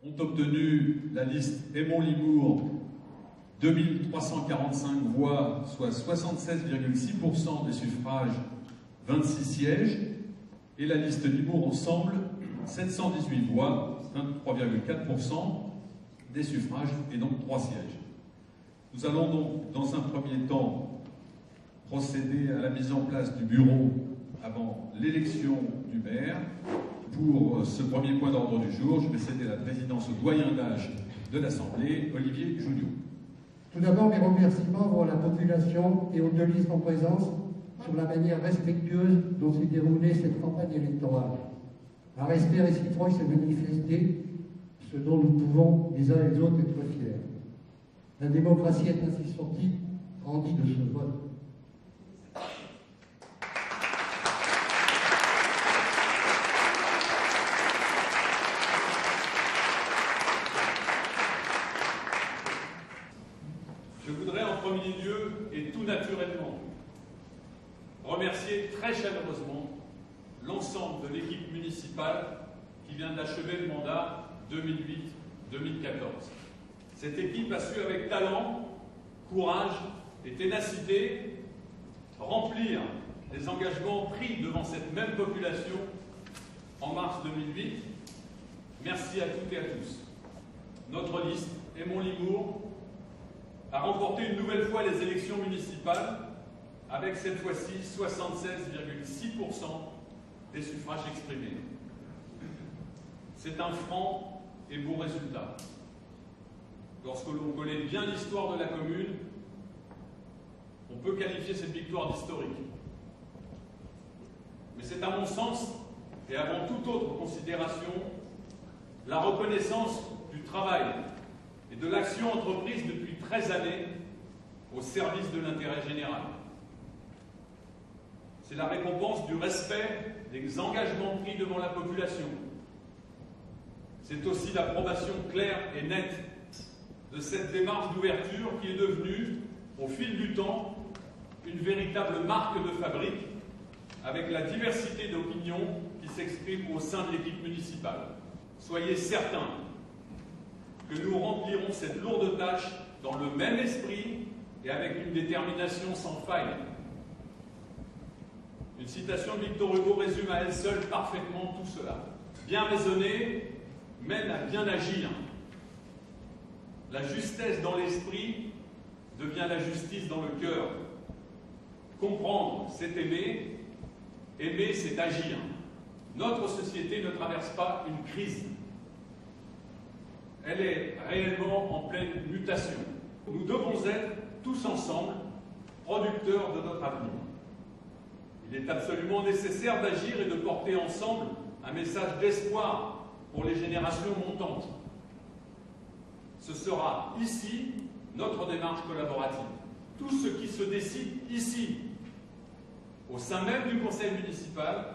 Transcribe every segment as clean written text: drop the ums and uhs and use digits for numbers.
ont obtenu la liste Aymon-Limours 2345 voix, soit 76,6% des suffrages, 26 sièges, et la liste Limours Ensemble 718 voix, 23,4% des suffrages et donc 3 sièges. Nous allons donc dans un premier temps procéder à la mise en place du bureau avant l'élection du maire. Pour ce premier point d'ordre du jour, je vais céder la présidence au doyen d'âge de l'Assemblée, Olivier Juniot. Tout d'abord, mes remerciements vont à la population et aux deux listes en présence sur la manière respectueuse dont s'est déroulée cette campagne électorale. Un respect réciproque s'est manifesté, ce dont nous pouvons les uns et les autres être fiers. La démocratie est ainsi sortie grandie de ce vote. Je voudrais en premier lieu, et tout naturellement, remercier très chaleureusement l'ensemble de l'équipe municipale qui vient d'achever le mandat 2008-2014. Cette équipe a su avec talent, courage et ténacité remplir les engagements pris devant cette même population en mars 2008. Merci à toutes et à tous. Notre liste, Aymon-Limours, a remporté une nouvelle fois les élections municipales avec cette fois-ci 76,6% des suffrages exprimés. C'est un franc et beau résultat. Lorsque l'on connaît bien l'histoire de la commune, on peut qualifier cette victoire d'historique. Mais c'est à mon sens, et avant toute autre considération, la reconnaissance du travail et de l'action entreprise depuis 13 années au service de l'intérêt général. C'est la récompense du respect des engagements pris devant la population. C'est aussi l'approbation claire et nette de cette démarche d'ouverture qui est devenue, au fil du temps, une véritable marque de fabrique avec la diversité d'opinions qui s'exprime au sein de l'équipe municipale. Soyez certains que nous remplirons cette lourde tâche dans le même esprit et avec une détermination sans faille. Une citation de Victor Hugo résume à elle seule parfaitement tout cela. Bien raisonner mène à bien agir. La justesse dans l'esprit devient la justice dans le cœur. Comprendre, c'est aimer. Aimer, c'est agir. Notre société ne traverse pas une crise. Elle est réellement en pleine mutation. Nous devons être, tous ensemble, producteurs de notre avenir. Il est absolument nécessaire d'agir et de porter ensemble un message d'espoir pour les générations montantes. Ce sera ici notre démarche collaborative. Tout ce qui se décide ici, au sein même du conseil municipal,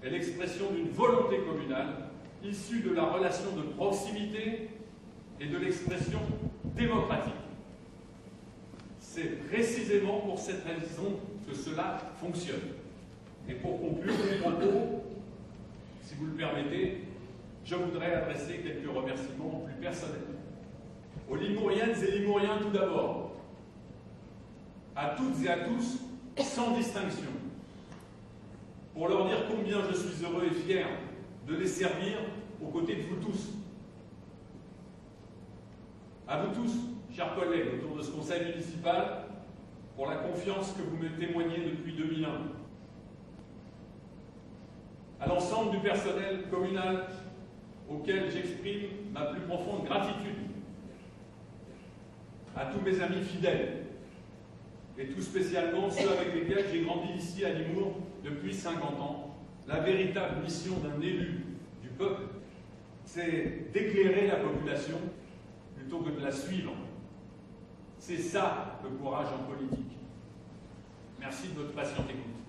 est l'expression d'une volonté communale issue de la relation de proximité et de l'expression démocratique. C'est précisément pour cette raison que cela fonctionne. Et pour conclure mon propos, si vous le permettez, je voudrais adresser quelques remerciements plus personnels. Aux Limouriennes et Limouriens tout d'abord, à toutes et à tous, sans distinction, pour leur dire combien je suis heureux et fier de les servir aux côtés de vous tous. À vous tous, chers collègues, autour de ce conseil municipal, pour la confiance que vous me témoignez depuis 2001. À l'ensemble du personnel communal auquel j'exprime ma plus profonde gratitude. À tous mes amis fidèles, et tout spécialement ceux avec lesquels j'ai grandi ici à Limours depuis 50 ans. La véritable mission d'un élu du peuple, c'est d'éclairer la population plutôt que de la suivre. C'est ça le courage en politique. Merci de votre patiente écoute.